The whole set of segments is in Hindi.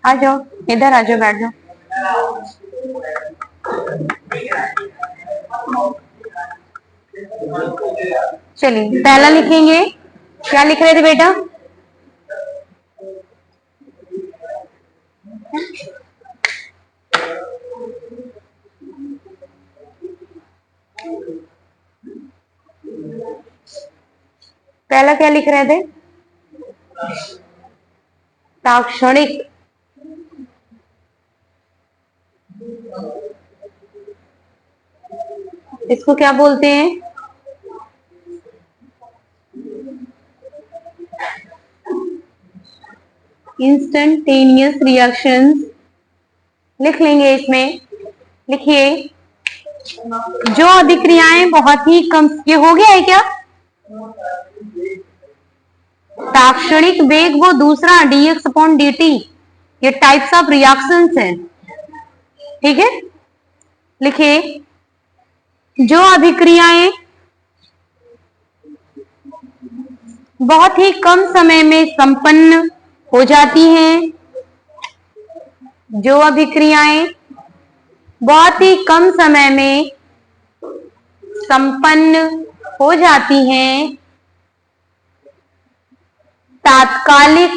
आ जाओ, इधर आ जाओ, बैठ जाओ। चलिए पहला लिखेंगे। क्या लिख रहे थे बेटा? पहला क्या लिख रहे थे? ताक्षणिक। इसको क्या बोलते हैं? इंस्टेंटेनियस रिएक्शंस लिख लेंगे इसमें। लिखिए, जो अभिक्रियाएं बहुत ही कम, ये हो गया है क्या? ताक्षणिक वेग वो दूसरा dx अपॉन dt, ये टाइप्स ऑफ रिएक्शंस हैं। ठीक है, लिखिए, जो अभिक्रियाएं बहुत ही कम समय में संपन्न हो जाती हैं, जो अभिक्रियाएं बहुत ही कम समय में संपन्न हो जाती हैं, तात्कालिक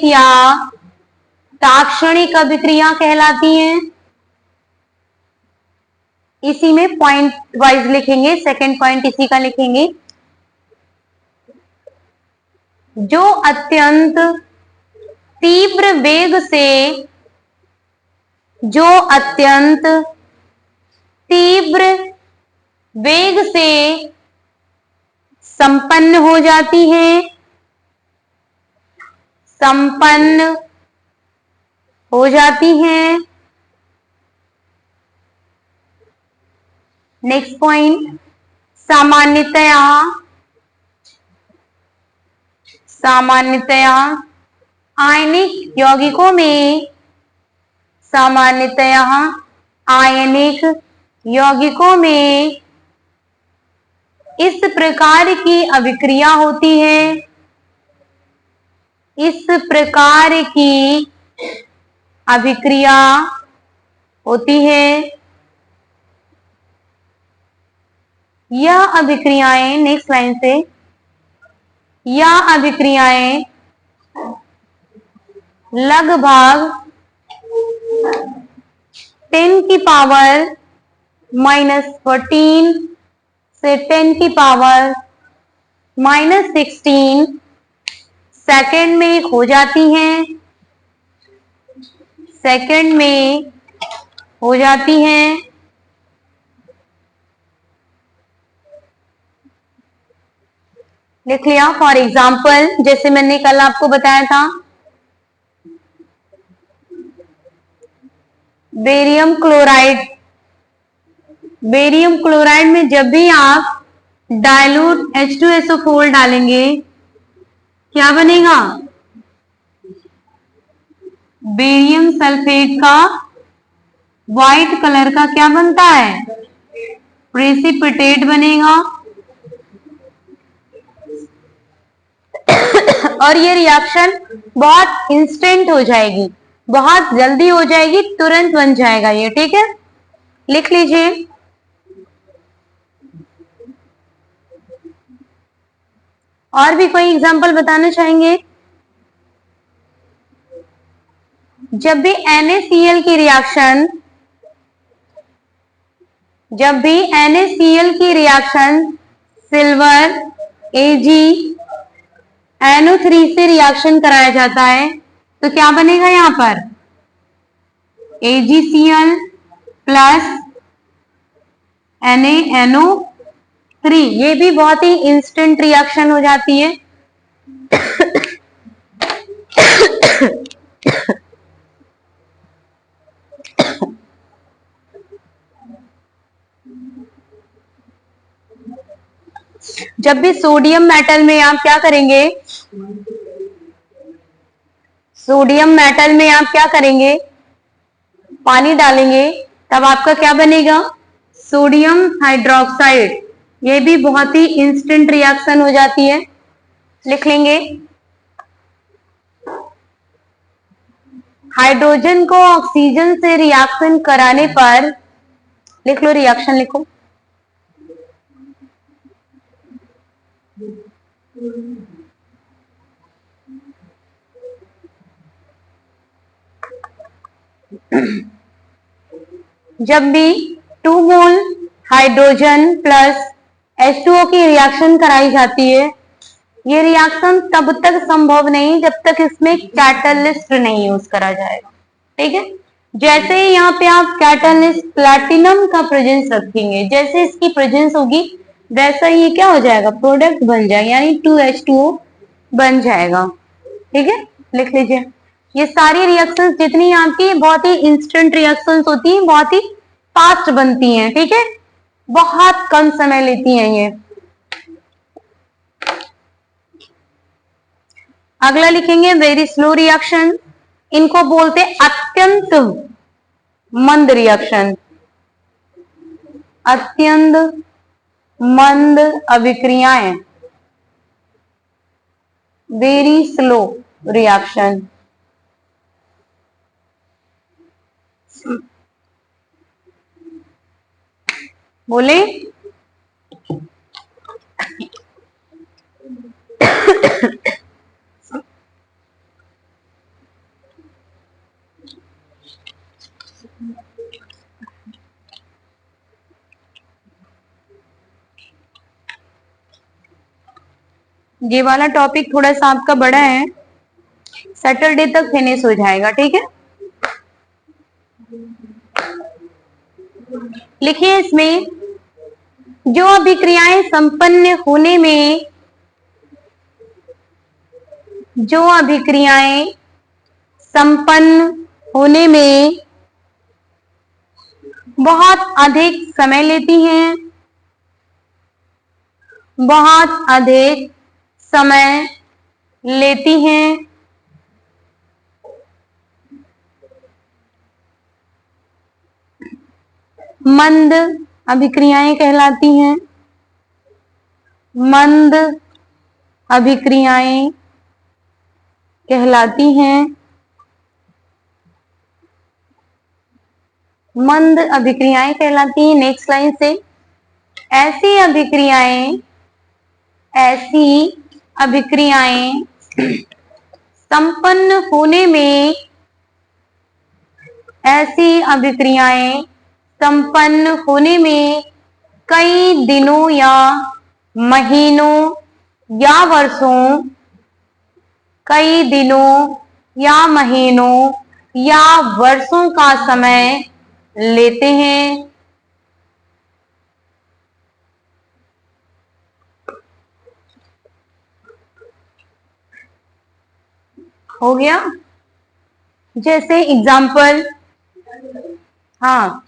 या ताक्षणिक अभिक्रिया कहलाती हैं। इसी में पॉइंट वाइज लिखेंगे, सेकंड पॉइंट इसी का लिखेंगे। जो अत्यंत तीव्र वेग से, जो अत्यंत तीव्र वेग से संपन्न हो जाती हैं, संपन्न हो जाती हैं। नेक्स्ट पॉइंट, सामान्यतया आयनिक यौगिकों में, सामान्यतया आयनिक यौगिकों में इस प्रकार की अभिक्रिया होती है, इस प्रकार की अभिक्रिया होती है। यह अभिक्रियाएं, नेक्स्ट लाइन से, यह अभिक्रियाएं लगभग 10 की पावर -14 से 10 की पावर -16 सेकंड में हो जाती हैं, सेकंड में हो जाती हैं। लिख लिया। फॉर एग्जाम्पल, जैसे मैंने कल आपको बताया था, बेरियम क्लोराइड, बेरियम क्लोराइड में जब भी आप डाइल्यूट H2SO4 डालेंगे, क्या बनेगा? बेरियम सल्फेट का व्हाइट कलर का क्या बनता है? प्रेसिपिटेट बनेगा। और ये रिएक्शन बहुत इंस्टेंट हो जाएगी, बहुत जल्दी हो जाएगी, तुरंत बन जाएगा ये। ठीक है, लिख लीजिए। और भी कोई एग्जांपल बताना चाहेंगे? जब भी NaCl की रिएक्शन, जब भी NaCl की रिएक्शन सिल्वर AgNO3 से रिएक्शन कराया जाता है, तो क्या बनेगा यहां पर? AgCl plus NaNO3। ये भी बहुत ही इंस्टेंट रिएक्शन हो जाती है। जब भी सोडियम मेटल में आप क्या करेंगे, सोडियम मेटल में आप क्या करेंगे, पानी डालेंगे, तब आपका क्या बनेगा? Sodium hydroxide. ये भी बहुत ही इंस्टेंट रिएक्शन हो जाती है। लिख लेंगे। हाइड्रोजन को ऑक्सीजन से रिएक्शन कराने पर, लिख लो रिएक्शन लिखो। जब भी 2 मोल हाइड्रोजन प्लस H2O की रिएक्शन कराई जाती है, ये रिएक्शन तब तक संभव नहीं जब तक इसमें कैटलिस्ट नहीं यूज करा जाएगा। ठीक है, जैसे ही यहाँ पे आप कैटलिस्ट प्लैटिनम का प्रेजेंस रखेंगे, जैसे इसकी प्रेजेंस होगी वैसा ये क्या हो जाएगा, प्रोडक्ट बन जाएगा, यानी 2H2O बन जाएगा। ठीक है, लिख लीजिए। ये सारी रिएक्शंस जितनी आपकी बहुत ही इंस्टेंट रिएक्शंस होती हैं, बहुत ही फास्ट बनती हैं। ठीक है, बहुत कम समय लेती हैं ये। अगला लिखेंगे वेरी स्लो रिएक्शन, इनको बोलते हैं अत्यंत मंद रिएक्शन, अत्यंत मंद अभिक्रियाएं, वेरी स्लो रिएक्शन। बोले ये वाला टॉपिक थोड़ा सा आपका बड़ा है, सैटरडे तक फिनिश हो जाएगा। ठीक है, लिखिए इसमें जो अभिक्रियाएं संपन्न होने में, जो अभिक्रियाएं संपन्न होने में बहुत अधिक समय लेती हैं, बहुत अधिक समय लेती हैं, मंद अभिक्रियाएं कहलाती हैं, मंद अभिक्रियाएं कहलाती हैं, मंद अभिक्रियाएं कहलाती हैं। नेक्स्ट लाइन से, ऐसी अभिक्रियाएं, ऐसी अभिक्रियाएं संपन्न होने में, ऐसी अभिक्रियाएं संपन्न होने में कई दिनों या महीनों या वर्षों, कई दिनों या महीनों या वर्षों का समय लेते हैं। हो गया, जैसे एग्जाम्पल, हाँ,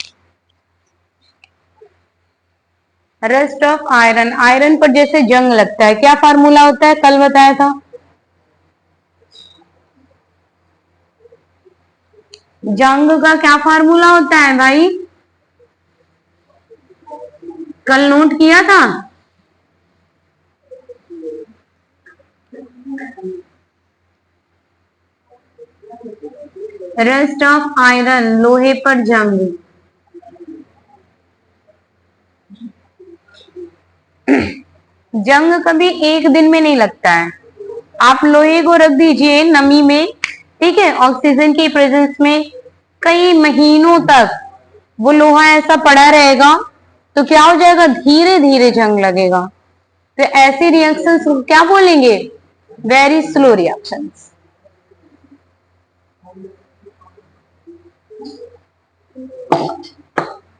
रस्ट ऑफ आयरन, आयरन पर जैसे जंग लगता है, क्या फार्मूला होता है, कल बताया था, जंग का क्या फार्मूला होता है भाई, कल नोट किया था। रस्ट ऑफ आयरन, लोहे पर जंग। जंग कभी एक दिन में नहीं लगता है, आप लोहे को रख दीजिए नमी में, ठीक है, ऑक्सीजन की प्रेजेंस में, कई महीनों तक वो लोहा ऐसा पड़ा रहेगा तो क्या हो जाएगा, धीरे धीरे जंग लगेगा। तो ऐसे रिएक्शंस को क्या बोलेंगे, very slow reactions.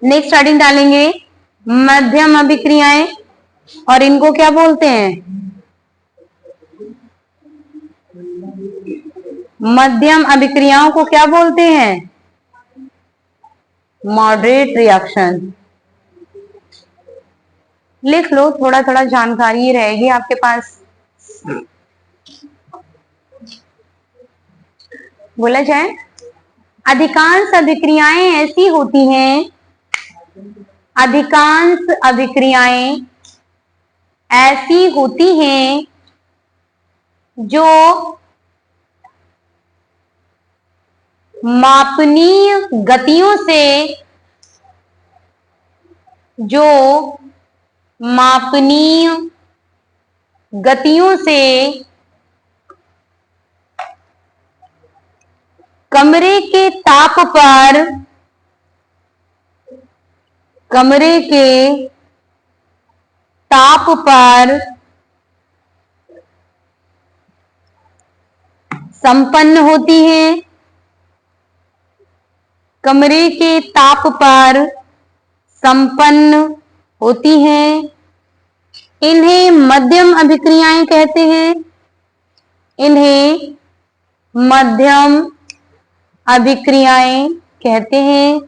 Next starting डालेंगे मध्यम अभिक्रियाएं, और इनको क्या बोलते हैं, मध्यम अभिक्रियाओं को क्या बोलते हैं, मॉडरेट रिएक्शन। लिख लो, थोड़ा थोड़ा जानकारी रहेगी आपके पास। बोला जाए, अधिकांश अभिक्रियाएं ऐसी होती हैं, अधिकांश अभिक्रियाएं ऐसी होती हैं जो मापनीय गतियों से जो मापनीय गतियों से कमरे के ताप पर संपन्न होती हैं, कमरे के ताप पर संपन्न होती हैं। इन्हें मध्यम अभिक्रियाएं कहते हैं, इन्हें मध्यम अभिक्रियाएं कहते हैं।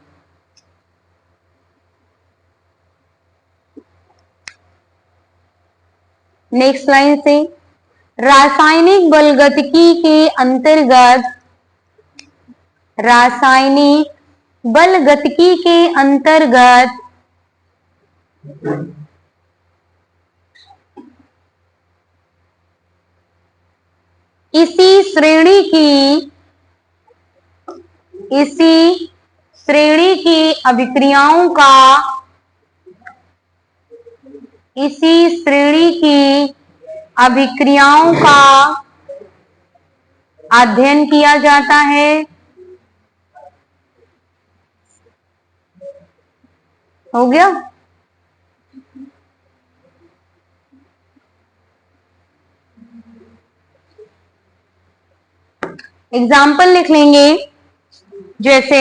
नेक्स्ट लाइन से, रासायनिक बलगतिकी के अंतर्गत, रासायनिक बलगतिकी के अंतर्गत इसी श्रेणी की अभिक्रियाओं का, इसी श्रेणी की अभिक्रियाओं का अध्ययन किया जाता है। हो गया? एग्जाम्पल लिख लेंगे, जैसे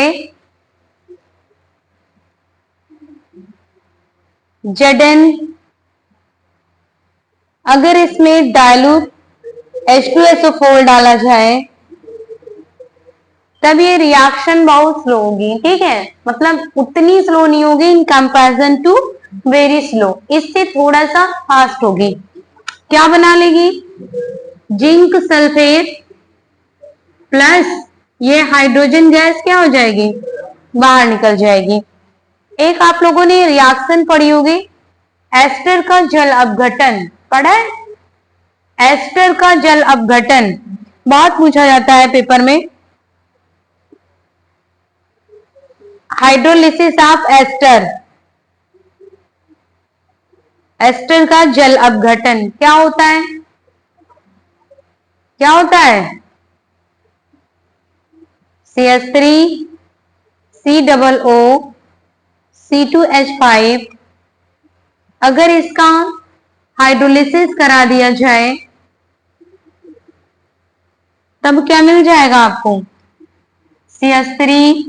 Zn, अगर इसमें डायलूट H2SO4 डाला जाए तब ये रिएक्शन बहुत स्लो होगी, ठीक है, मतलब उतनी स्लो नहीं होगी in comparison to very slow, इससे थोड़ा सा फास्ट होगी। क्या बना लेगी? जिंक सल्फेट प्लस ये हाइड्रोजन गैस क्या हो जाएगी? बाहर निकल जाएगी। एक आप लोगों ने रिएक्शन पढ़ी होगी, एस्टर का जल अपघटन, पढ़ा है? एस्टर का जल अपघटन बहुत पूछा जाता है पेपर में। हाइड्रोलिसिस ऑफ एस्टर, एस्टर का जल अपघटन क्या होता है? क्या होता है? CH3 COO C2H5, अगर इसका हाइड्रोलिसिस करा दिया जाए तब क्या मिल जाएगा आपको? CH3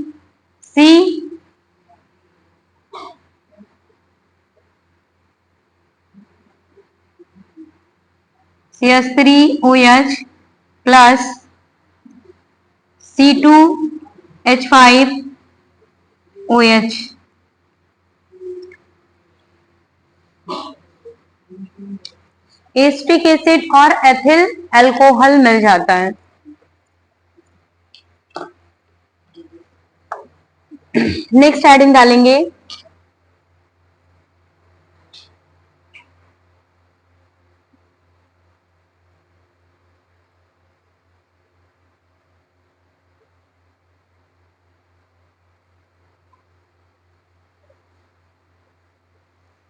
CH3OH plus C2H5OH। Acetic acid और एथिल अल्कोहल मिल जाता है। नेक्स्ट हेडिंग डालेंगे,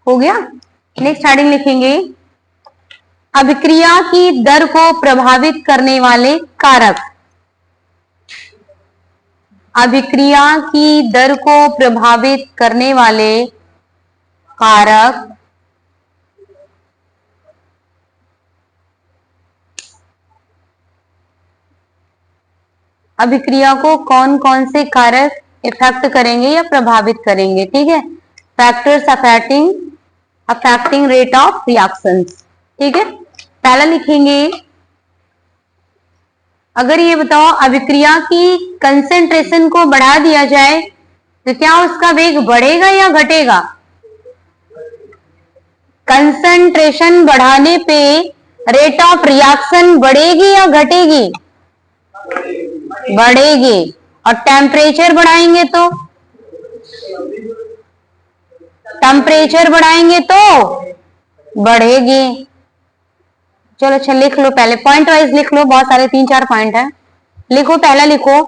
हो गया। नेक्स्ट हेडिंग लिखेंगे, अभिक्रिया की दर को प्रभावित करने वाले कारक। अभिक्रिया की दर को प्रभावित करने वाले कारक अभिक्रिया को कौन कौन से कारक इफेक्ट करेंगे या प्रभावित करेंगे, ठीक है। Factors affecting rate of reactions, ठीक है। पहला लिखेंगे, अगर ये बताओ अभिक्रिया की कंसेंट्रेशन को बढ़ा दिया जाए तो क्या उसका वेग बढ़ेगा या घटेगा? कंसेंट्रेशन बढ़ाने पे रेट ऑफ रिएक्शन बढ़ेगी या घटेगी? बढ़ेगी। और टेम्परेचर बढ़ाएंगे तो? टेम्परेचर बढ़ाएंगे तो बढ़ेगी। चलो अच्छा लिख लो, पहले पॉइंट वाइज लिख लो, बहुत सारे 3-4 पॉइंट है। लिखो, पहला लिखो,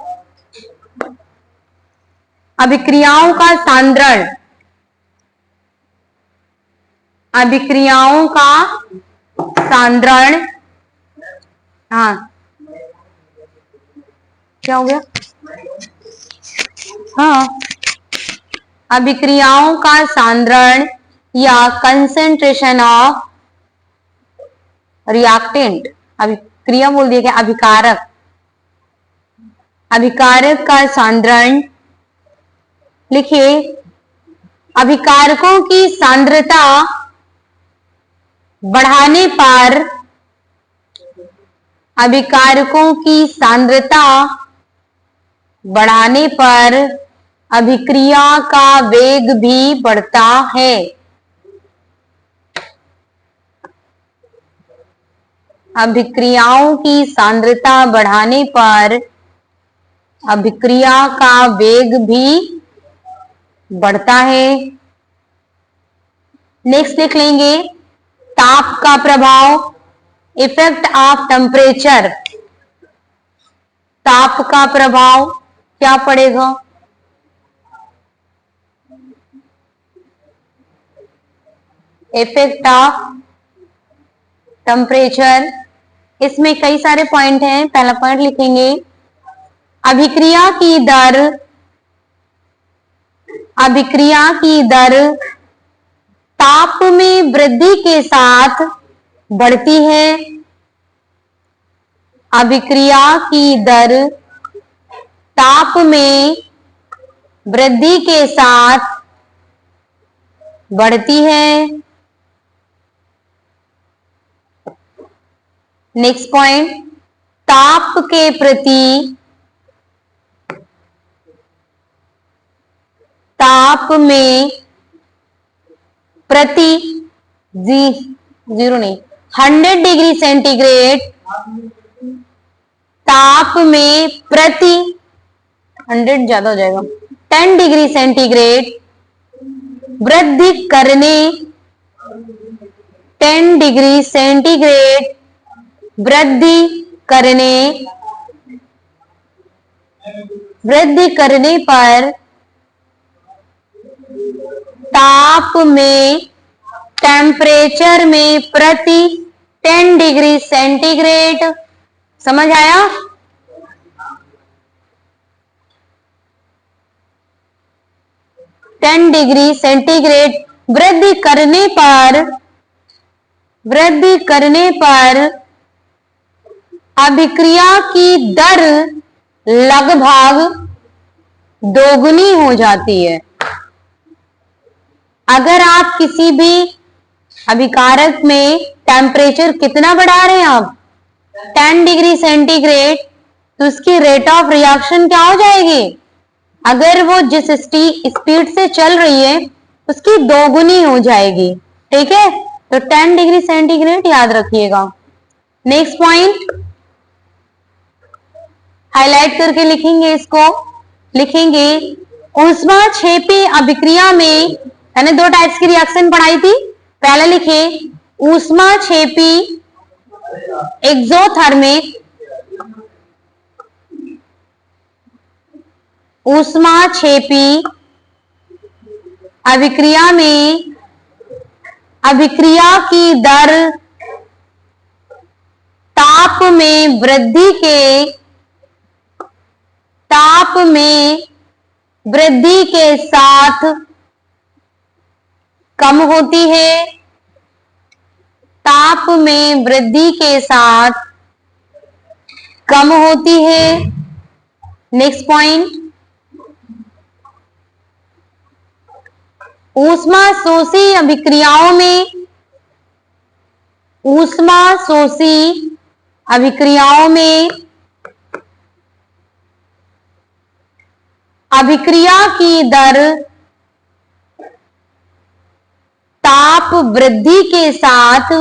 अभिक्रियाओं का सांद्रण, अभिक्रियाओं का सांद्रण, हाँ क्या हो गया, हाँ, अभिक्रियाओं का सांद्रण या कंसेंट्रेशन ऑफ रिएक्टेंट, अभिक्रिया बोल दिया क्या, अभिकारक, अभिकारक का सांद्रण। लिखिए, अभिकारकों की सांद्रता बढ़ाने पर, अभिकारकों की सांद्रता बढ़ाने पर अभिक्रिया का वेग भी बढ़ता है। अभिक्रियाओं की सांद्रता बढ़ाने पर अभिक्रिया का वेग भी बढ़ता है। नेक्स्ट लिख लेंगे, ताप का प्रभाव, इफेक्ट ऑफ टेम्परेचर। ताप का प्रभाव क्या पड़ेगा, इफेक्ट ऑफ टेम्परेचर। इसमें कई सारे पॉइंट हैं। पहला पॉइंट लिखेंगे, अभिक्रिया की दर, अभिक्रिया की दर ताप में वृद्धि के साथ बढ़ती है। अभिक्रिया की दर ताप में वृद्धि के साथ बढ़ती है। नेक्स्ट पॉइंट, ताप के प्रति, ताप में प्रति 100 डिग्री सेंटीग्रेड, ताप में प्रति 100 ज्यादा हो जाएगा, 10 डिग्री सेंटीग्रेड वृद्धि करने, 10 डिग्री सेंटीग्रेड वृद्धि करने पर ताप में, टेम्परेचर में प्रति 10 डिग्री सेंटीग्रेड, समझ आया? टेन डिग्री सेंटीग्रेड वृद्धि करने पर अभिक्रिया की दर लगभग दोगुनी हो जाती है। अगर आप किसी भी अभिकारक में टेम्परेचर कितना बढ़ा रहे हैं आप, 10 डिग्री सेंटीग्रेड, तो उसकी रेट ऑफ रिएक्शन क्या हो जाएगी, अगर वो जिस स्पीड से चल रही है उसकी दोगुनी हो जाएगी। ठीक है, तो 10 डिग्री सेंटीग्रेड याद रखिएगा। नेक्स्ट पॉइंट हाईलाइट करके लिखेंगे, इसको लिखेंगे, ऊष्माक्षेपी अभिक्रिया में, मैंने 2 टाइप्स की रिएक्शन पढ़ाई थी। पहले लिखे ऊष्माक्षेपी एक्सोथर्मिक, ऊष्माक्षेपी अभिक्रिया में अभिक्रिया की दर ताप में वृद्धि के साथ कम होती है। ताप में वृद्धि के साथ कम होती है। नेक्स्ट पॉइंट, ऊष्माशोषी अभिक्रियाओं में, ऊष्माशोषी अभिक्रियाओं में अभिक्रिया की दर ताप वृद्धि के साथ,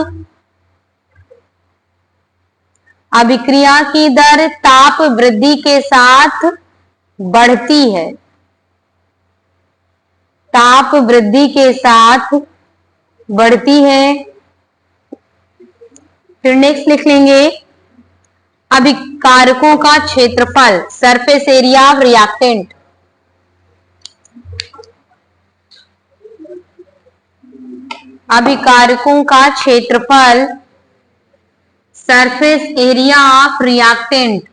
अभिक्रिया की दर ताप वृद्धि के साथ बढ़ती है। ताप वृद्धि के साथ बढ़ती है। फिर नेक्स्ट लिख लेंगे, अभिकारकों का क्षेत्रफल, सरफेस एरिया ऑफ रिएक्टेंट। अभिकारकों का क्षेत्रफल, surface area of reactant,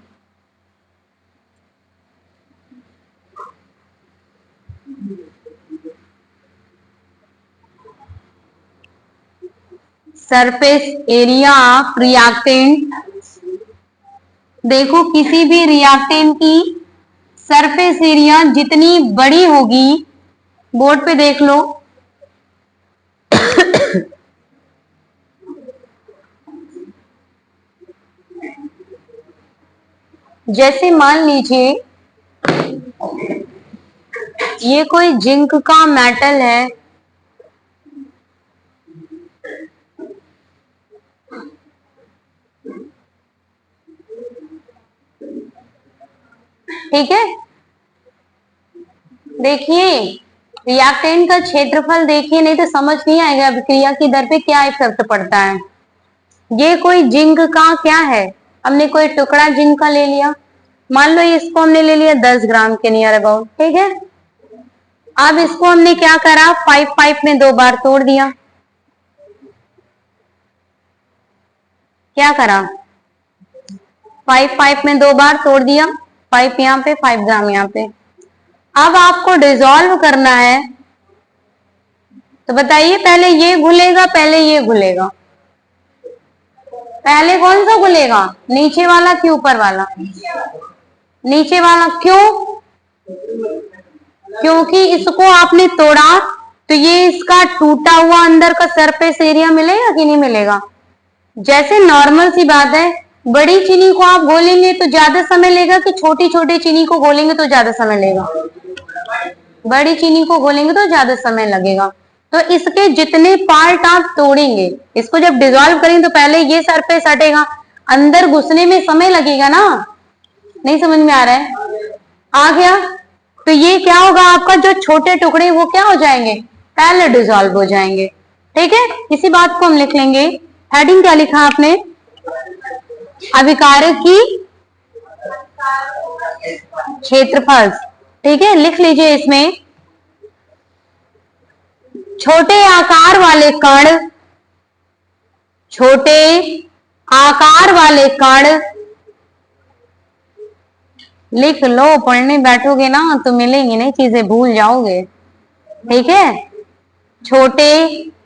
surface area of reactant. देखो किसी भी रिएक्टेंट की सरफेस एरिया जितनी बड़ी होगी, बोर्ड पे देख लो, जैसे मान लीजिए ये कोई जिंक का मेटल है, ठीक है। देखिए रिएक्टेंट का क्षेत्रफल देखिए, नहीं तो समझ नहीं आएगा अभिक्रिया की दर पे क्या इफेक्ट पड़ता है। ये कोई जिंक का क्या है, हमने कोई टुकड़ा जिंक का ले लिया, मान लो इसको हमने ले लिया 10 ग्राम के नियर अबाउट, ठीक है। अब इसको हमने क्या करा, पाइप में 2 बार तोड़ दिया। क्या करा, पाइप में 2 बार तोड़ दिया, पाइप यहाँ पे 5 ग्राम यहाँ पे। अब आपको डिसॉल्व करना है, तो बताइए पहले ये घुलेगा पहले ये घुलेगा, पहले कौन सा घुलेगा, नीचे वाला कि ऊपर वाला, नीचे वाला। क्यों, क्योंकि इसको आपने तोड़ा तो ये इसका टूटा हुआ अंदर का सरफेस एरिया मिलेगा कि नहीं मिलेगा। जैसे नॉर्मल सी बात है, बड़ी चीनी को आप घोलेंगे तो ज्यादा समय लेगा कि छोटी छोटी चीनी को घोलेंगे तो ज्यादा समय लेगा, बड़ी चीनी को घोलेंगे तो ज्यादा समय लगेगा। तो इसके जितने पार्ट आप तोड़ेंगे, इसको जब डिसॉल्व करेंगे तो पहले ये सरफेस हटेगा, अंदर घुसने में समय लगेगा ना, नहीं समझ में आ रहा है, आ गया। तो ये क्या होगा, आपका जो छोटे टुकड़े वो क्या हो जाएंगे, पहले डिसॉल्व हो जाएंगे, ठीक है। इसी बात को हम लिख लेंगे, हेडिंग क्या लिखा आपने, अभिकारक की क्षेत्रफल, ठीक है। लिख लीजिए इसमें, छोटे आकार वाले कण, छोटे आकार वाले कण, लिख लो, पढ़ने बैठोगे ना तो मिलेंगी नहीं चीजें, भूल जाओगे, ठीक है। छोटे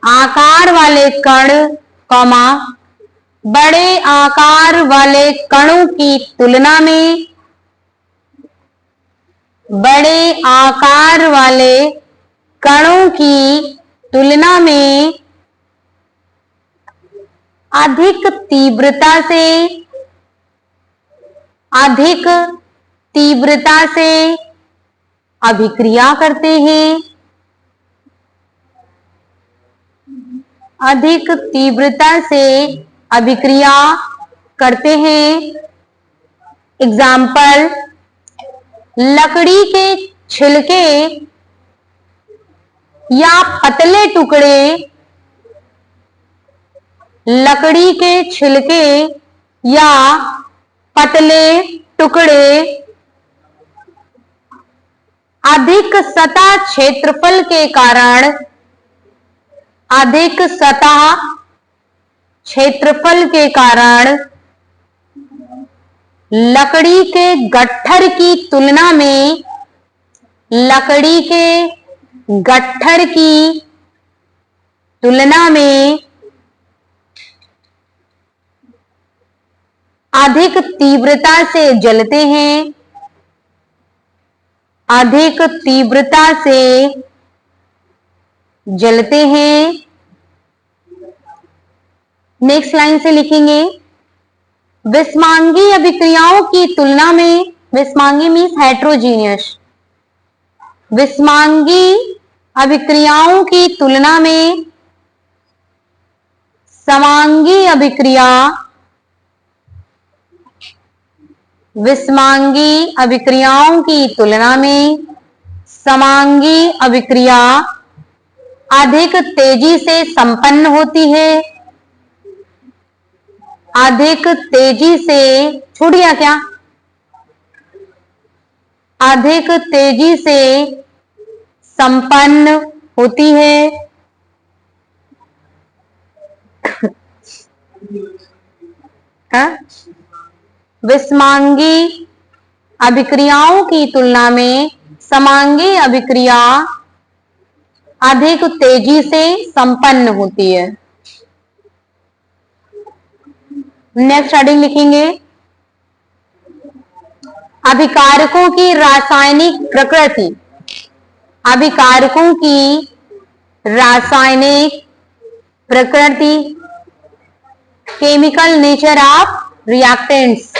आकार वाले कण, कॉमा, बड़े आकार वाले कणों की तुलना में, बड़े आकार वाले कणों की तुलना में अधिक तीव्रता से, अधिक तीव्रता से अभिक्रिया करते हैं, अधिक तीव्रता से अभिक्रिया करते हैं। एग्जाम्पल, लकड़ी के छिलके या पतले टुकड़े, लकड़ी के छिलके या पतले टुकड़े अधिक सतह क्षेत्रफल के कारण, अधिक सतह क्षेत्रफल के कारण लकड़ी के गट्ठर की तुलना में, लकड़ी के गट्ठर की तुलना में अधिक तीव्रता से जलते हैं, अधिक तीव्रता से जलते हैं। नेक्स्ट लाइन से लिखेंगे, विस्मांगी अभिक्रियाओं की तुलना में, विस्मांगी मीन्स हेट्रोजीनियस, विस्मांगी अभिक्रियाओं की तुलना में समांगी अभिक्रिया, विस्मांगी अभिक्रियाओं की तुलना में समांगी अभिक्रिया अधिक तेजी से संपन्न होती है, अधिक तेजी से, छूट गया क्या, अधिक तेजी से संपन्न होती है। विषमांगी अभिक्रियाओं की तुलना में समांगी अभिक्रिया अधिक तेजी से संपन्न होती है। नेक्स्ट हेडिंग लिखेंगे, अभिकारकों की रासायनिक प्रकृति। अभिकारकों की रासायनिक प्रकृति, केमिकल नेचर ऑफ रिएक्टेंट्स।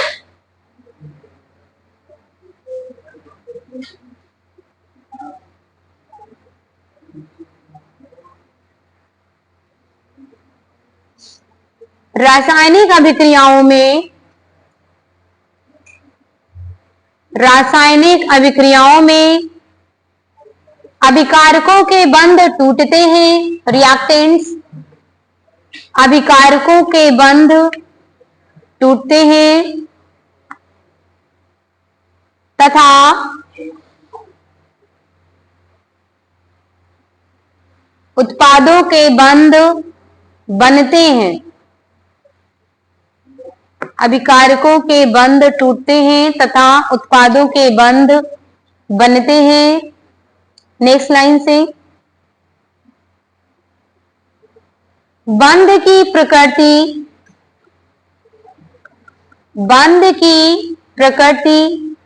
रासायनिक अभिक्रियाओं में अभिकारकों के बंध टूटते हैं, रिएक्टेंट्स। अभिकारकों के बंध टूटते हैं तथा उत्पादों के बंध बनते हैं। अभिकारकों के बंध टूटते हैं तथा उत्पादों के बंध बनते हैं। नेक्स्ट लाइन से, बंध की प्रकृति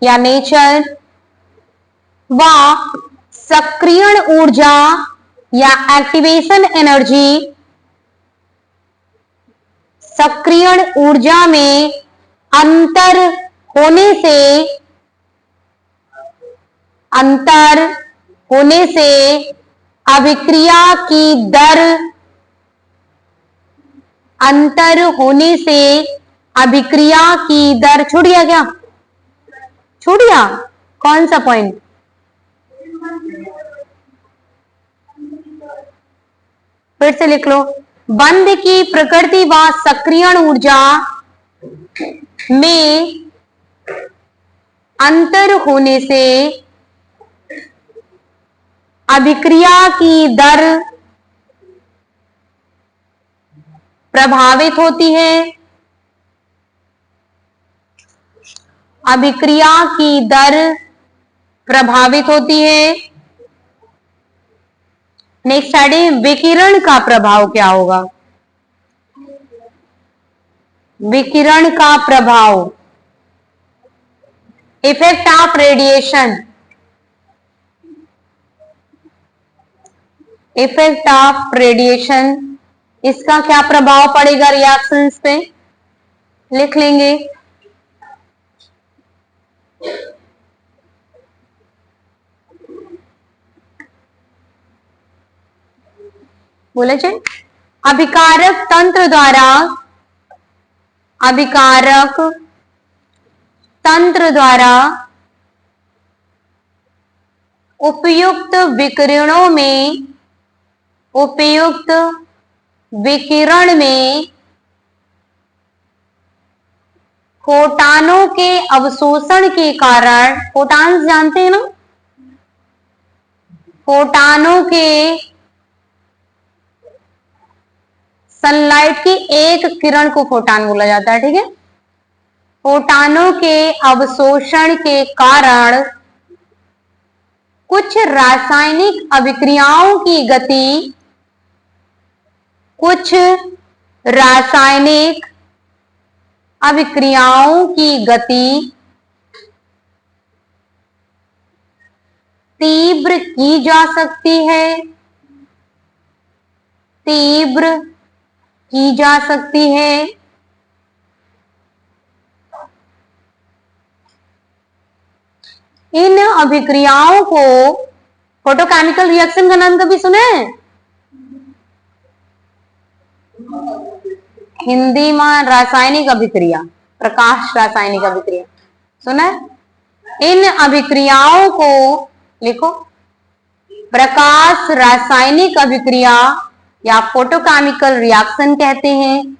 या नेचर व सक्रियण ऊर्जा या एक्टिवेशन एनर्जी, सक्रियण ऊर्जा में अंतर होने से अभिक्रिया की दर, अंतर होने से अभिक्रिया की दर, छूट गया क्या? छूट गया? कौन सा पॉइंट? फिर से लिख लो, बंध की प्रकृति व सक्रियण ऊर्जा में अंतर होने से अभिक्रिया की दर प्रभावित होती है। अभिक्रिया की दर प्रभावित होती है। नेक्स्ट हेडिंग, विकिरण का प्रभाव क्या होगा? विकिरण का प्रभाव, effect of radiation. Effect of radiation, इसका क्या प्रभाव पड़ेगा रिएक्शंस पे? लिख लेंगे। बोले चे, अभिकारक तंत्र द्वारा उपयुक्त विकिरण में फोटानों के अवशोषण के कारण, फोटान्स जानते हैं ना, फोटानों के, सनलाइट की एक किरण को फोटान बोला जाता है, ठीक है। फोटानों के अवशोषण के कारण कुछ रासायनिक अभिक्रियाओं की गति, कुछ रासायनिक अभिक्रियाओं की गति तीव्र की जा सकती है, तीव्र की जा सकती है। इन अभिक्रियाओं को फोटोकेमिकल रिएक्शन का नाम कभी सुना है? हिंदी में रासायनिक अभिक्रिया, प्रकाश रासायनिक अभिक्रिया सुना है? इन अभिक्रियाओं को लिखो, प्रकाश रासायनिक अभिक्रिया या फोटोकेमिकल रिएक्शन कहते हैं।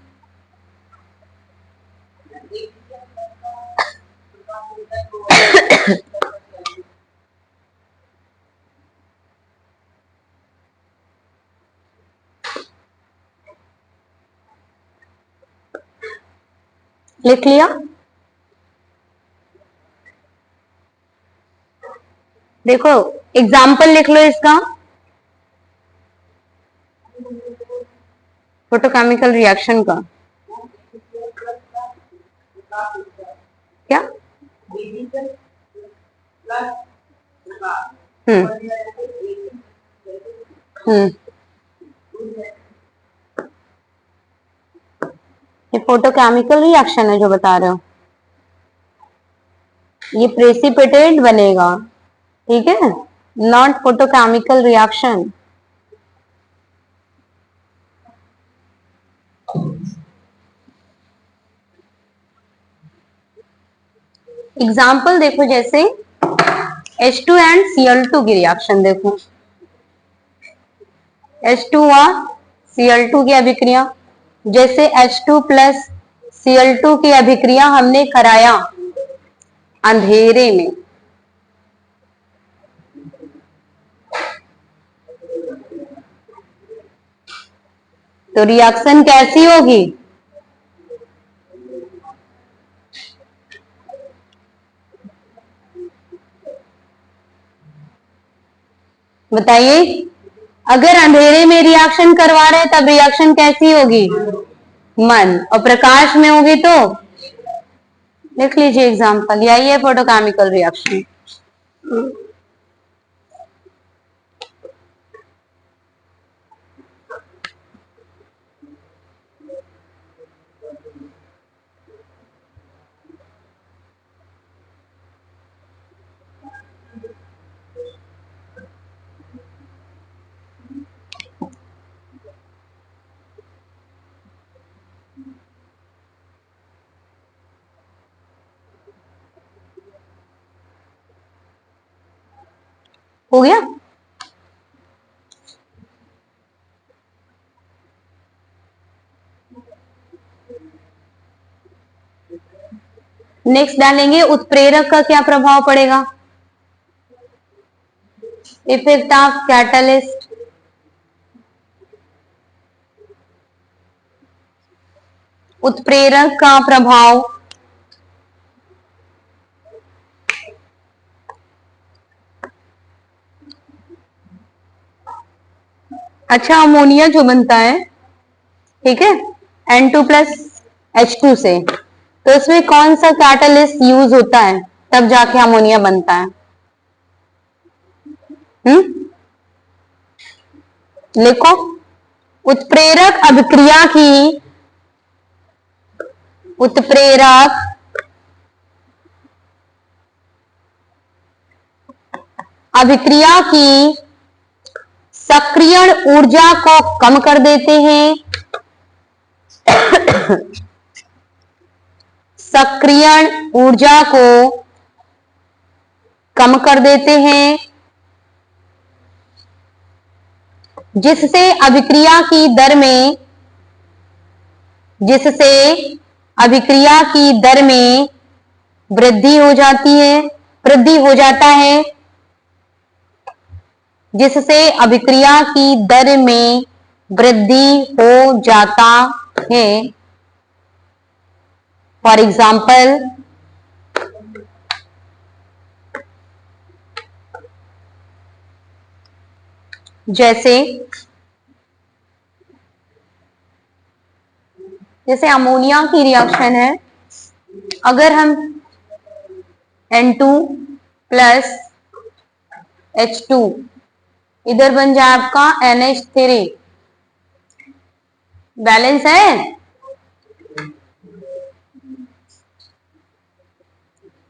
लिख लिया? देखो एग्जाम्पल लिख लो इसका। फोटोकेमिकल रिएक्शन का क्या? हम्म हम्म ये फोटोकेमिकल रिएक्शन है जो बता रहे हो, ये प्रेसिपिटेट बनेगा, ठीक है, नॉट फोटोकेमिकल रिएक्शन। एग्जाम्पल देखो, जैसे H2 एंड Cl2 की रिएक्शन देखो, H2 और Cl2 की अभिक्रिया, जैसे H2 प्लस Cl2 की अभिक्रिया हमने कराया अंधेरे में, तो रिएक्शन कैसी होगी? बताइए, अगर अंधेरे में रिएक्शन करवा रहे तब रिएक्शन कैसी होगी? मन, और प्रकाश में होगी तो लिख लीजिए एग्जाम्पल, यही है फोटोकेमिकल रिएक्शन। हो गया? नेक्स्ट डालेंगे उत्प्रेरक का क्या प्रभाव पड़ेगा, इफेक्ट ऑफ कैटलिस्ट। उत्प्रेरक का प्रभाव, अच्छा अमोनिया जो बनता है, ठीक है, N2 प्लस H2 से, तो इसमें कौन सा कैटलिस्ट यूज होता है तब जाके अमोनिया बनता है? लिखो, उत्प्रेरक अभिक्रिया की, उत्प्रेरक अभिक्रिया की सक्रियण ऊर्जा को कम कर देते हैं, सक्रियण ऊर्जा को कम कर देते हैं, जिससे अभिक्रिया की दर में, जिससे अभिक्रिया की दर में वृद्धि हो जाती है, वृद्धि हो जाता है, जिससे अभिक्रिया की दर में वृद्धि हो जाता है। फॉर एग्जाम्पल, जैसे जैसे अमोनिया की रिएक्शन है, अगर हम N2 प्लस H2, इधर बन जाए आपका NH3, बैलेंस है,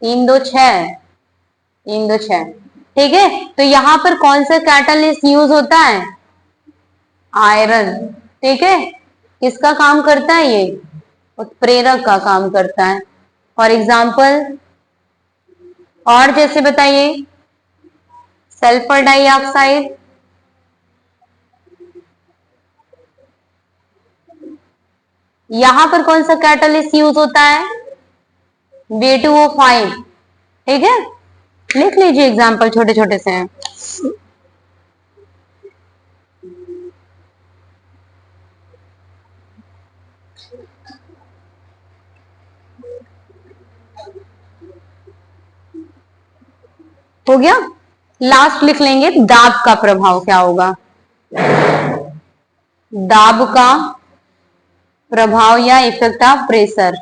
3 2 6, 3 2 6, ठीक है, तो यहां पर कौन सा कैटलिस्ट यूज होता है? आयरन, ठीक है, किसका काम करता है ये? उत्प्रेरक का काम करता है। फॉर एग्जाम्पल, और जैसे बताइए, सल्फर डाइऑक्साइड, यहां पर कौन सा कैटलिस्ट यूज होता है? B2O5, ठीक है, लिख लीजिए एग्जाम्पल, छोटे छोटे से हैं। हो गया। लास्ट लिख लेंगे दाब का प्रभाव क्या होगा। दाब का प्रभाव या इफेक्ट ऑफ प्रेशर।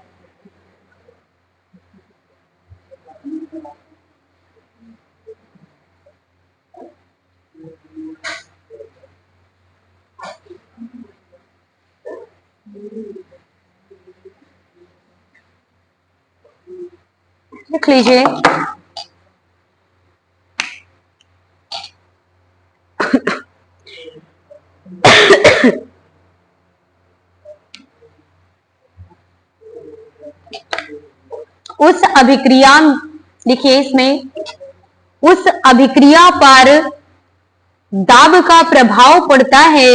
लिख लीजिए। उस अभिक्रिया, लिखिए इसमें, उस अभिक्रिया पर दाब का प्रभाव पड़ता है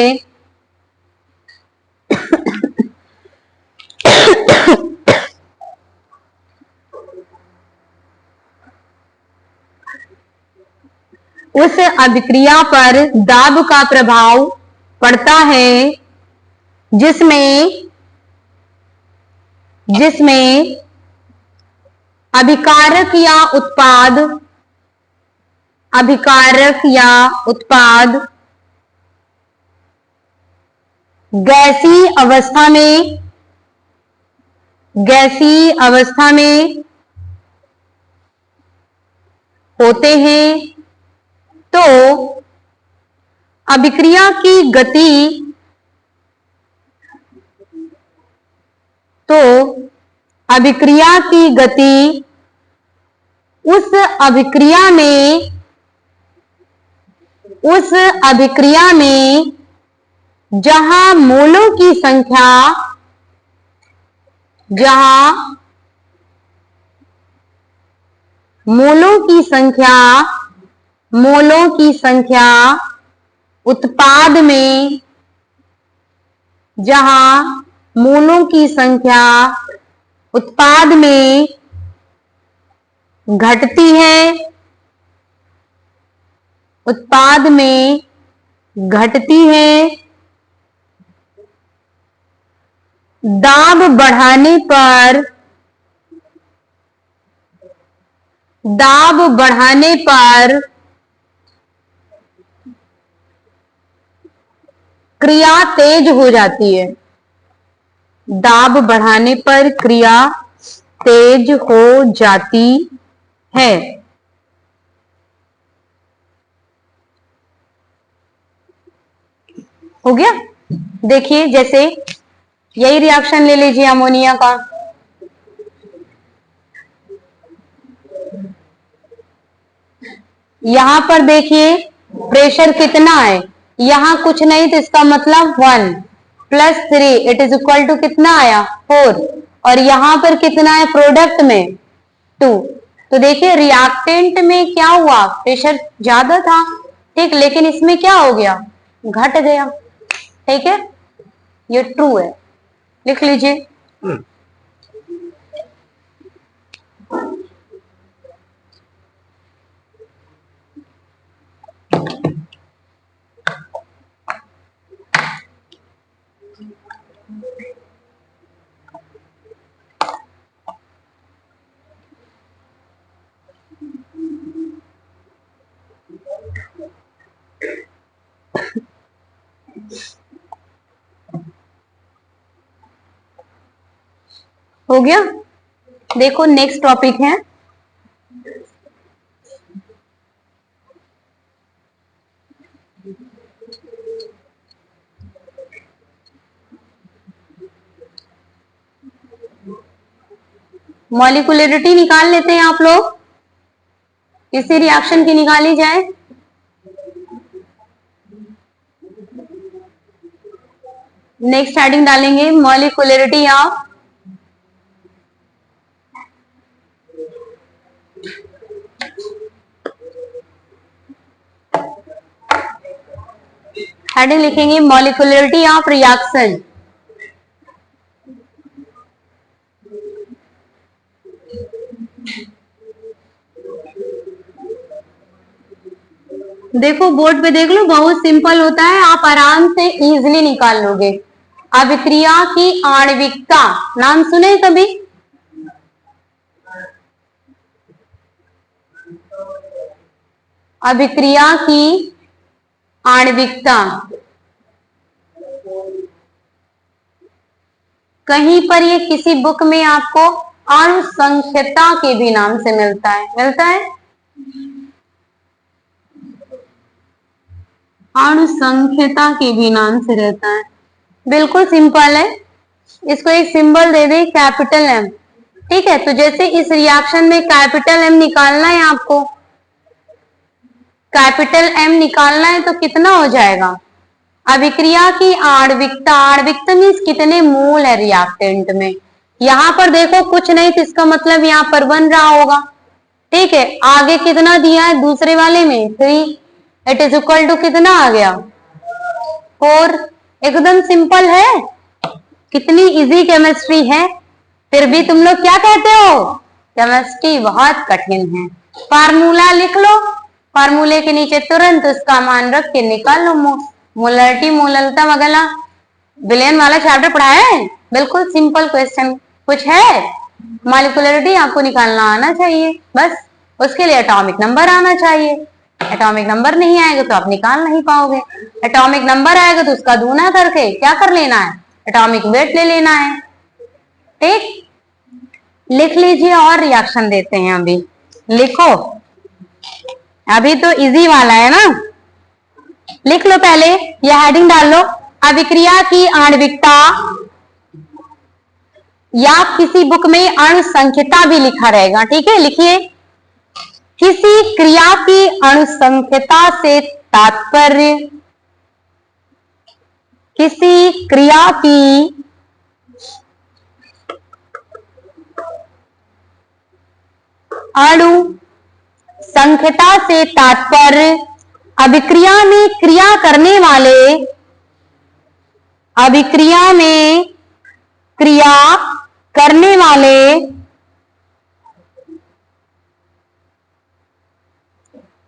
उस अभिक्रिया पर दाब का प्रभाव पड़ता है जिसमें अभिकारक या उत्पाद गैसीय अवस्था में होते हैं तो अभिक्रिया की गति उस अभिक्रिया में जहां मोलों की संख्या उत्पाद में, जहां मोलों की संख्या उत्पाद में घटती है, दाब बढ़ाने पर क्रिया तेज हो जाती है। दाब बढ़ाने पर क्रिया तेज हो जाती है। हो गया। देखिए, जैसे यही रिएक्शन ले लीजिए अमोनिया का। यहां पर देखिए प्रेशर कितना है, यहां कुछ नहीं तो इसका मतलब 1 + 3 इट इज इक्वल टू कितना आया 4, और यहां पर कितना है प्रोडक्ट में 2। तो देखिए रिएक्टेंट में क्या हुआ, प्रेशर ज्यादा था, ठीक, लेकिन इसमें क्या हो गया, घट गया। ठीक है, ये ट्रू है, लिख लीजिए। हो गया। देखो नेक्स्ट टॉपिक है मॉलिक्यूलरिटी। निकाल लेते हैं आप लोग, किसी रिएक्शन की निकाली जाए। नेक्स्ट हेडिंग डालेंगे मॉलिक्यूलरिटी ऑफ हेडिंग लिखेंगे मॉलिक्यूलरिटी ऑफ रिएक्शन। देखो बोर्ड पे देख लो, बहुत सिंपल होता है, आप आराम से इजीली निकाल लोगे। अभिक्रिया की आणविकता नाम सुने कभी? अभिक्रिया की आणविकता, कहीं पर ये किसी बुक में आपको अणुसंख्यता के भी नाम से मिलता है अणुसंख्यता के भी नाम से रहता है। बिल्कुल सिंपल है, इसको एक सिंबल दे दें कैपिटल एम। ठीक है, तो जैसे इस रिएक्शन में कैपिटल एम निकालना है आपको, कैपिटल एम निकालना है तो कितना हो जाएगा? अभिक्रिया की आणविकता, आणविकता मीन्स कितने मोल है रिएक्टेंट में। यहां पर देखो कुछ नहीं तो इसका मतलब यहां पर बन रहा होगा। ठीक है, आगे कितना दिया है दूसरे वाले में 3, इट इज इक्वल टू कितना आ गया 4। एकदम सिंपल है, कितनी इजी केमिस्ट्री है। फिर भी तुम लोग क्या कहते हो? केमिस्ट्री बहुत कठिन है। फार्मूला लिख लो, फार्मूले के नीचे तुरंत उसका मान रख के निकाल लो। मोलरिटी, मोललता वगैरह विलेन वाला चैप्टर पढ़ा है, बिल्कुल सिंपल क्वेश्चन। कुछ है? मॉलिक्यूलरिटी आपको निकालना आना चाहिए, बस उसके लिए एटॉमिक नंबर आना चाहिए। एटॉमिक नंबर नहीं आएगा तो आप निकाल नहीं पाओगे। एटॉमिक नंबर आएगा तो उसका दूना करके क्या कर लेना है? एटॉमिक वेट ले लेना है। ठीक, लिख लीजिए और रिएक्शन देते हैं। अभी लिखो, अभी तो इजी वाला है ना, लिख लो। पहले यह हेडिंग डाल लो, अभिक्रिया की आणविकता, या किसी बुक में अणुसंख्यता भी लिखा रहेगा। ठीक है, लिखिए। किसी क्रिया की अणुसंख्यता से तात्पर्य, किसी क्रिया की अणु संख्यता से तात्पर्य अभिक्रिया में क्रिया करने वाले, अभिक्रिया में क्रिया करने वाले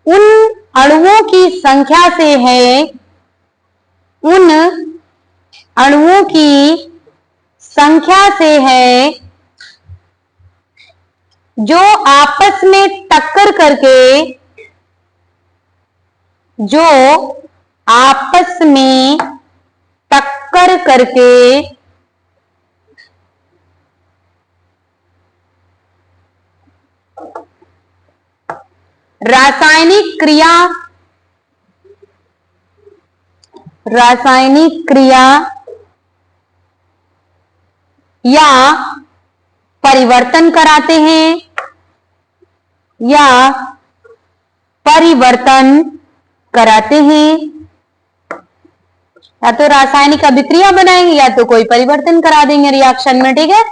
उन अणुओं की संख्या से है, उन अणुओं की संख्या से है जो आपस में टक्कर करके, जो आपस में टक्कर करके रासायनिक क्रिया या परिवर्तन कराते हैं, या परिवर्तन कराते हैं। या तो रासायनिक अभिक्रिया बनाएंगे या तो कोई परिवर्तन करा देंगे रिएक्शन में। ठीक है,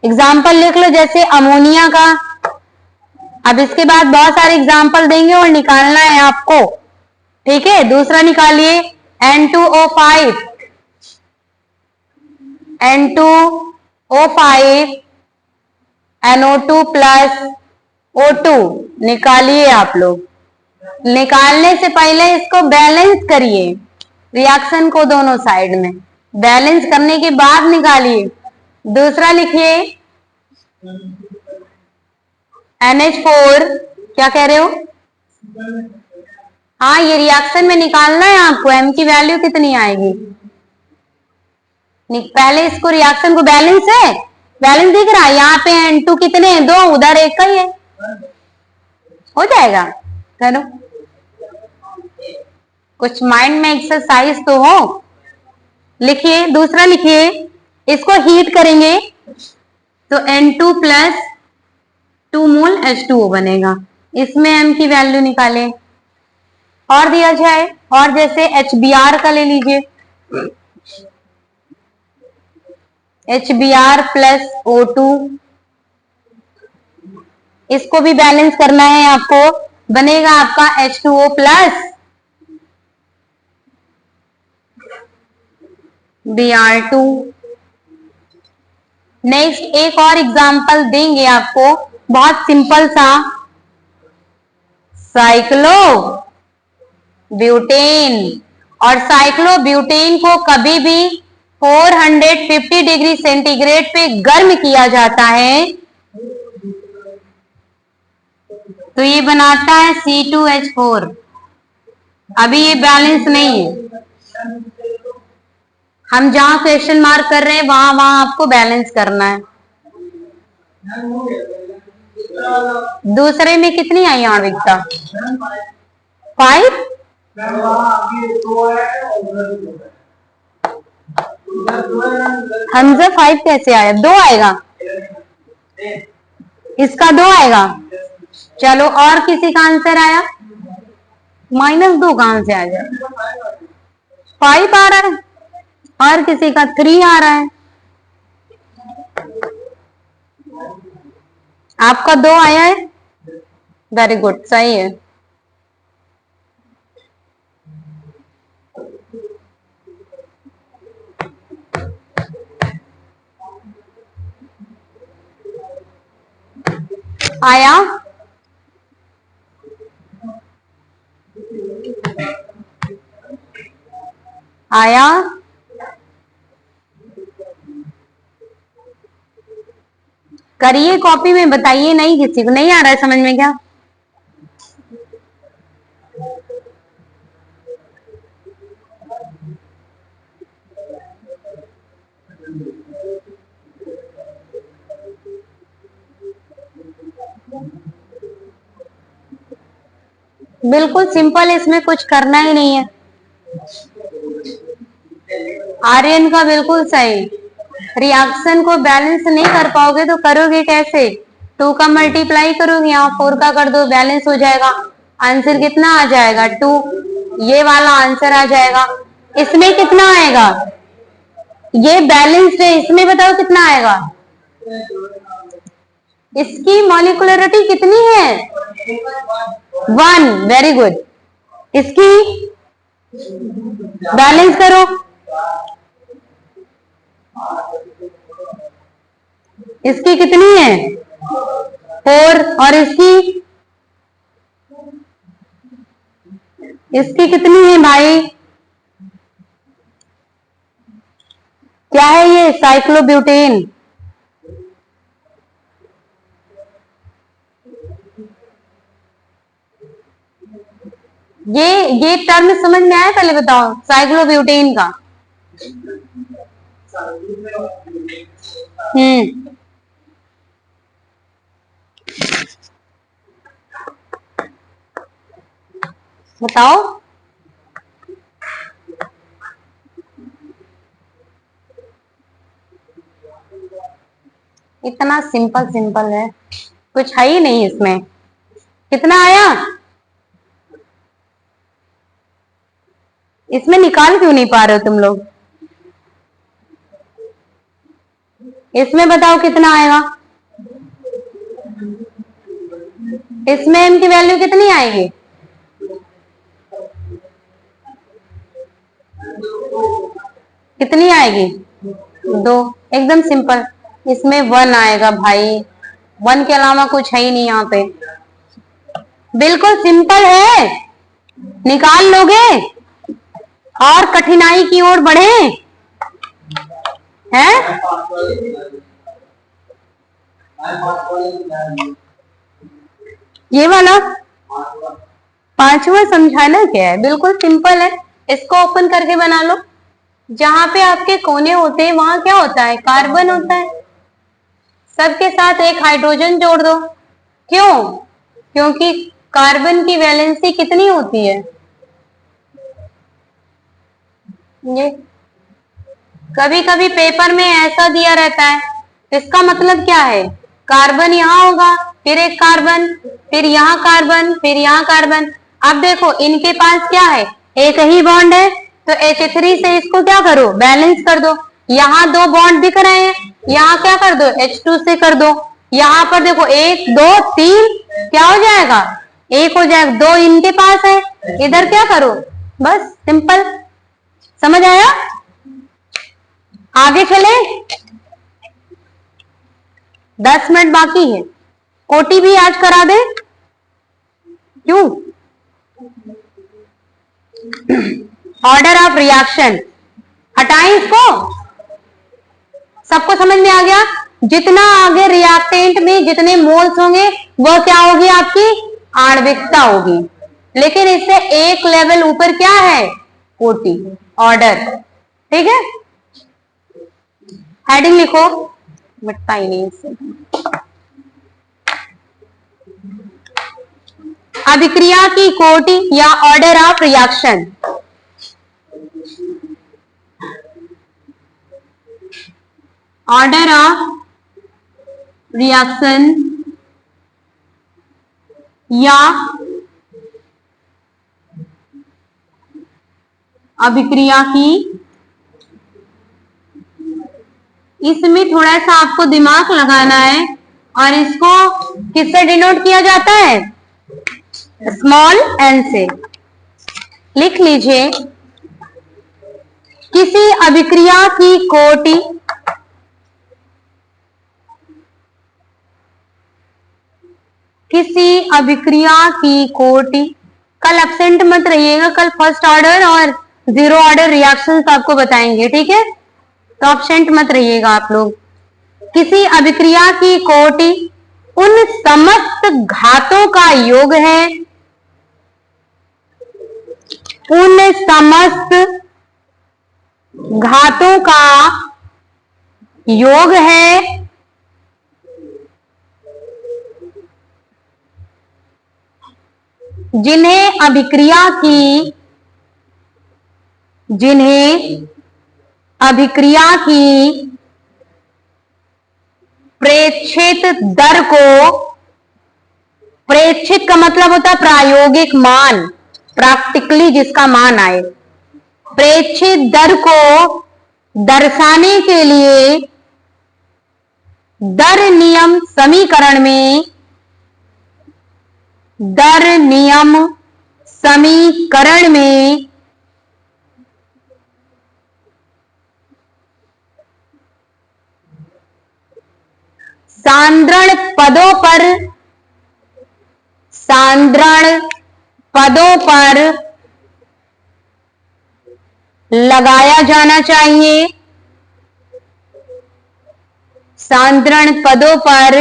एग्जाम्पल लिख लो, जैसे अमोनिया का। अब इसके बाद बहुत सारे एग्जाम्पल देंगे और निकालना है आपको। ठीक है, दूसरा निकालिए N2O5, N2O5 NO2 plus O2 निकालिए आप लोग। निकालने से पहले इसको बैलेंस करिए, रिएक्शन को दोनों साइड में बैलेंस करने के बाद निकालिए। दूसरा लिखिए NH4, क्या कह रहे हो? हाँ, ये रिएक्शन में निकालना है आपको, M की वैल्यू कितनी आएगी। पहले इसको रिएक्शन को बैलेंस है, बैलेंस दिख रहा है यहाँ पे। N2 कितने हैं? 2, उधर 1 का ही है, हो जाएगा। करो, कुछ माइंड में एक्सरसाइज तो हो। लिखिए, दूसरा लिखिए, इसको हीट करेंगे तो N2 प्लस 2 मोल H2O बनेगा। इसमें M की वैल्यू निकालें और दिया जाए। और जैसे HBr का ले लीजिए, HBr प्लस O2, इसको भी बैलेंस करना है आपको। बनेगा आपका H2O प्लस Br2। नेक्स्ट एक और एग्जांपल देंगे आपको, बहुत सिंपल सा, साइक्लो ब्यूटेन। और साइक्लो ब्यूटेन को कभी भी 450 डिग्री सेंटीग्रेड पे गर्म किया जाता है, तो ये बनाता है C2H4। अभी ये बैलेंस नहीं है। हम जहां क्वेश्चन मार्क कर रहे हैं वहां वहां आपको बैलेंस करना है। दूसरे में कितनी आई आणविकता? 5। हमजा 5 कैसे आया? 2 आएगा, इसका 2 आएगा। चलो, और किसी का आंसर आया? -2 कहां से आ जाए? 5 आ रहा है, और किसी का 3 आ रहा है। आपका 2 आया है, वेरी गुड, सही है। आया? आया? करिए कॉपी में, बताइए। नहीं, किसी को नहीं आ रहा है समझ में क्या? बिल्कुल सिंपल, इसमें कुछ करना ही नहीं है। आर्यन का बिल्कुल सही। रिएक्शन को बैलेंस नहीं कर पाओगे तो करोगे कैसे? 2 का मल्टीप्लाई करोगे, यहाँ 4 का कर दो, बैलेंस हो जाएगा। आंसर कितना आ जाएगा? 2। ये वाला आंसर आ जाएगा। इसमें कितना आएगा? ये बैलेंस्ड है, इसमें बताओ कितना आएगा? इसकी मॉलिक्युलरिटी कितनी है? 1। Very good. इसकी बैलेंस करो। इसकी कितनी है? 4। और इसकी कितनी है भाई? क्या है ये? साइक्लोब्यूटेन। ये टर्म समझ में आया? पहले बताओ साइक्लोब्यूटेन का। बताओ। इतना सिंपल सिंपल है, कुछ है ही नहीं इसमें। कितना आया? इसमें निकाल क्यों नहीं पा रहे हो तुम लोग? इसमें बताओ कितना आएगा? इसमें m की वैल्यू कितनी आएगी? कितनी आएगी? 2। एकदम सिंपल। इसमें 1 आएगा भाई, 1 के अलावा कुछ है ही नहीं यहाँ पे। बिल्कुल सिंपल है, निकाल लोगे। और कठिनाई की ओर बढ़े हैं? ये वाला 5वां समझाना क्या है? बिल्कुल सिंपल है, इसको ओपन करके बना लो। जहां पे आपके कोने होते हैं वहां क्या होता है? कार्बन होता है। सबके साथ एक हाइड्रोजन जोड़ दो। क्यों? क्योंकि कार्बन की वैलेंसी कितनी होती है? ये कभी कभी पेपर में ऐसा दिया रहता है, इसका मतलब क्या है? कार्बन यहाँ होगा, फिर एक कार्बन, फिर यहाँ कार्बन, फिर यहाँ कार्बन। अब देखो इनके पास क्या है? एक ही बॉन्ड है, तो H3 से इसको क्या करो? बैलेंस कर दो। यहाँ 2 बॉन्ड दिख रहे हैं, यहाँ क्या कर दो? H2 से कर दो। यहाँ पर देखो 1 2 3, क्या हो जाएगा? 1 हो जाएगा। 2 इनके पास है, इधर क्या करो? बस सिंपल। समझ आया? आगे चले? 10 मिनट बाकी है। कोटी भी आज करा दे? क्यों? ऑर्डर ऑफ रिएक्शन हटाएं इसको। सबको समझ में आ गया? जितना आगे रिएक्टेंट में जितने मोल्स होंगे वह क्या होगी? आपकी आणविकता होगी, लेकिन इससे एक लेवल ऊपर क्या है, कोटि, ऑर्डर। ठीक है, हेडिंग लिखो, मिटता ही नहीं इससे। अभिक्रिया की कोटि या order of reaction. Order of reaction या अभिक्रिया की, इसमें थोड़ा सा आपको दिमाग लगाना है, और इसको किससे डिनोट किया जाता है, स्मॉल एन से। लिख लीजिए, किसी अभिक्रिया की कोटि कल एब्सेंट मत रहिएगा, कल फर्स्ट ऑर्डर और जीरो ऑर्डर रिएक्शंस आपको बताएंगे। ठीक है, तो एब्सेंट मत रहिएगा आप लोग। किसी अभिक्रिया की कोटि उन समस्त घातों का योग है, उन समस्त घातों का योग है जिन्हें अभिक्रिया की प्रेक्षित दर को, प्रेक्षित का मतलब होता है प्रायोगिक मान, प्रैक्टिकली जिसका मान आए, प्रेक्षित दर को दर्शाने के लिए दर नियम समीकरण में सांद्रण पदों पर लगाया जाना चाहिए, सांद्रण पदों पर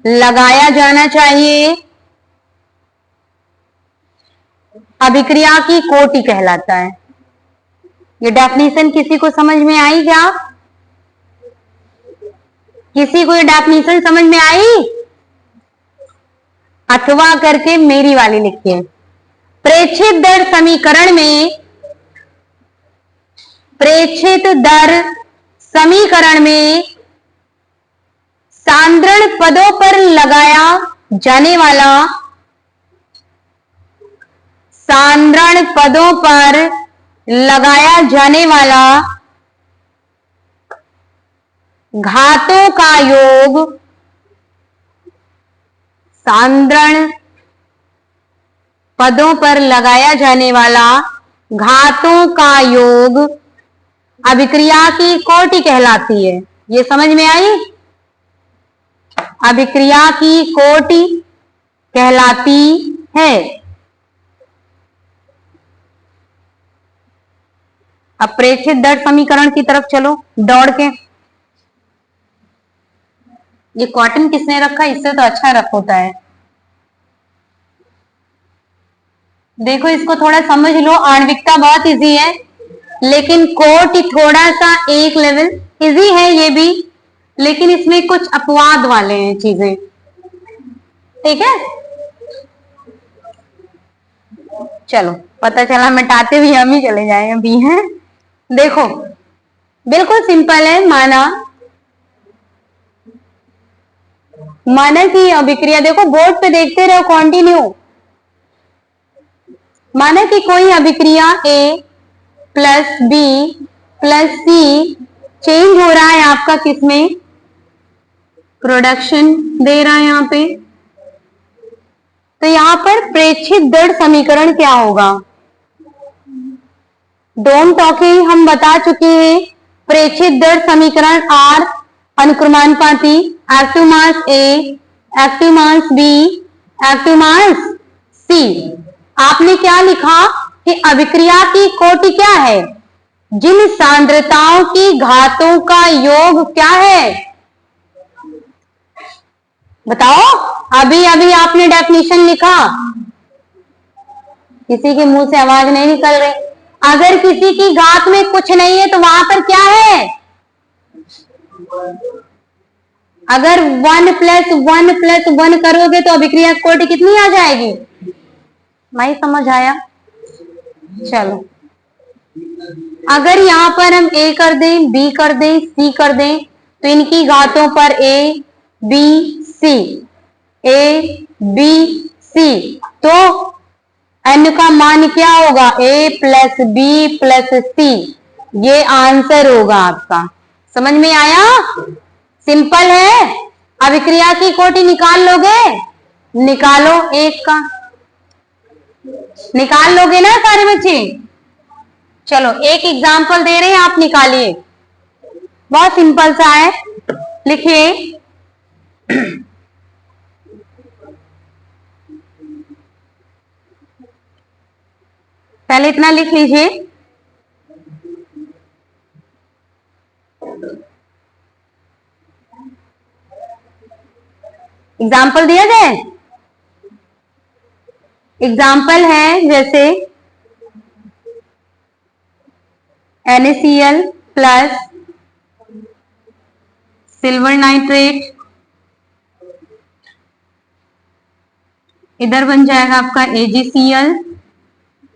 लगाया जाना चाहिए, अभिक्रिया की कोटि कहलाता है। ये डेफिनेशन किसी को समझ में आई क्या? किसी को ये डेफिनेशन समझ में आई? अथवा करके मेरी वाली लिखिए। प्रेक्षित दर समीकरण में सांद्रण पदों पर लगाया जाने वाला, सांद्रण पदों पर लगाया जाने वाला घातों का योग, सांद्रण पदों पर लगाया जाने वाला घातों का योग अभिक्रिया की कोटि कहलाती है। ये समझ में आई? अभिक्रिया की कोटि कहलाती है। अब प्रेक्षित दर समीकरण की तरफ चलो दौड़ के। ये कॉटन किसने रखा? इससे तो अच्छा रख होता है। देखो इसको थोड़ा समझ लो। आणविकता बहुत इजी है, लेकिन कोटि थोड़ा सा एक लेवल इजी है ये भी, लेकिन इसमें कुछ अपवाद वाले हैं चीजें। ठीक है, चलो पता चला मिटाते भी हम ही चले जाए अभी हैं। देखो बिल्कुल सिंपल है। माना कि अभिक्रिया, देखो बोर्ड पे देखते रहो कंटिन्यू। माना कि कोई अभिक्रिया A plus B plus C change हो रहा है आपका किसमें? प्रोडक्शन दे रहा है यहाँ पे। तो यहाँ पर प्रेक्षित दर समीकरण क्या होगा? डोंट टॉकिंग हम बता चुके हैं। प्रेक्षित दर समीकरण R अनुक्रमानुपाती, active mass A, active mass B, active mass C। आपने क्या लिखा कि अभिक्रिया की कोटि क्या है? जिन सांद्रताओं की घातों का योग क्या है? बताओ। अभी अभी आपने डेफिनेशन लिखा, किसी के मुंह से आवाज नहीं निकल रही। अगर किसी की घात में कुछ नहीं है तो वहां पर क्या है? अगर 1 + 1 + 1 करोगे तो अभिक्रिया कोटि कितनी आ जाएगी? नहीं समझ आया? चलो, अगर यहां पर हम A कर दें, B कर दें, C कर दें तो इनकी घातों पर A B C तो n का मान क्या होगा? A + B + C, ये आंसर होगा आपका। समझ में आया? सिंपल है। अभिक्रिया की कोटि निकाल लोगे? निकालो, एक का निकाल लोगे ना सारे बच्चे? चलो एक एग्जाम्पल दे रहे हैं, आप निकालिए। बहुत सिंपल सा है, लिखिए। पहले इतना लिख लीजिए। एग्जाम्पल दिया जाए। एग्जाम्पल है जैसे NaCl प्लस सिल्वर नाइट्रेट, इधर बन जाएगा आपका AgCl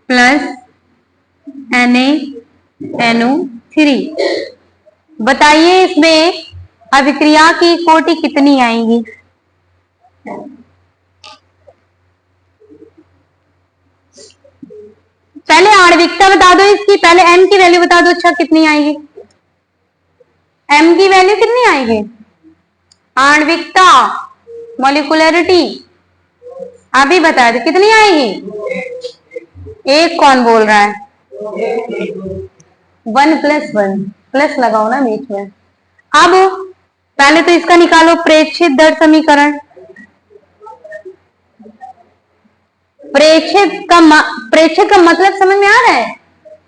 प्लस NaNO3। बताइए इसमें अभिक्रिया की कोटि कितनी आएंगी? पहले आणविकता बता दो इसकी, पहले m की वैल्यू बता दो। अच्छा, कितनी आएगी? m की वैल्यू कितनी आएगी? आणविकता, मॉलिक्यूलरिटी, अभी बता दो कितनी आएगी? एक कौन बोल रहा है? 1 + 1 प्लस लगाओ ना बीच में। अब पहले तो इसका निकालो प्रेक्षित दर समीकरण। प्रेक्षित का मतलब समझ में आ रहा है?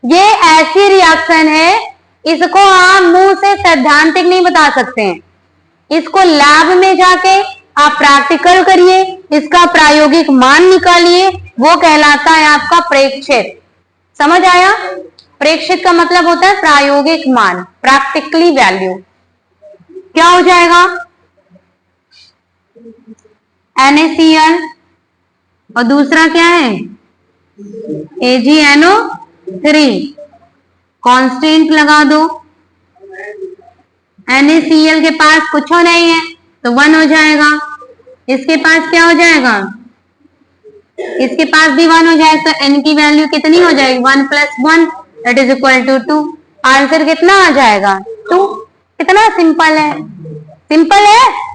ये ऐसी रिएक्शन है, इसको आप मुंह से सैद्धांतिक नहीं बता सकते हैं। इसको लैब में जाके आप प्रैक्टिकल करिए, इसका प्रायोगिक मान निकालिए, वो कहलाता है आपका प्रेक्षित। समझ आया? प्रेक्षित का मतलब होता है प्रायोगिक मान, प्रैक्टिकली वैल्यू। क्या हो जाएगा? NaCl और दूसरा क्या है? AgNO3। कांस्टेंट लगा दो। NaCl के पास कुछ नहीं है तो 1 हो जाएगा। इसके पास क्या हो जाएगा? इसके पास भी 1 हो जाएगा। तो n की वैल्यू कितनी हो जाएगी? 1 + 1 = 2। आंसर कितना आ जाएगा? 2। कितना सिंपल है? सिंपल है,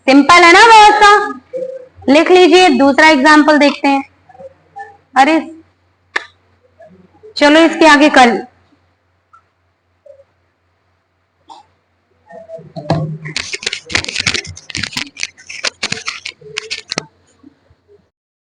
सिंपल है ना? बहुत सा। लिख लीजिए, दूसरा एग्जाम्पल देखते हैं। अरे चलो इसके आगे कल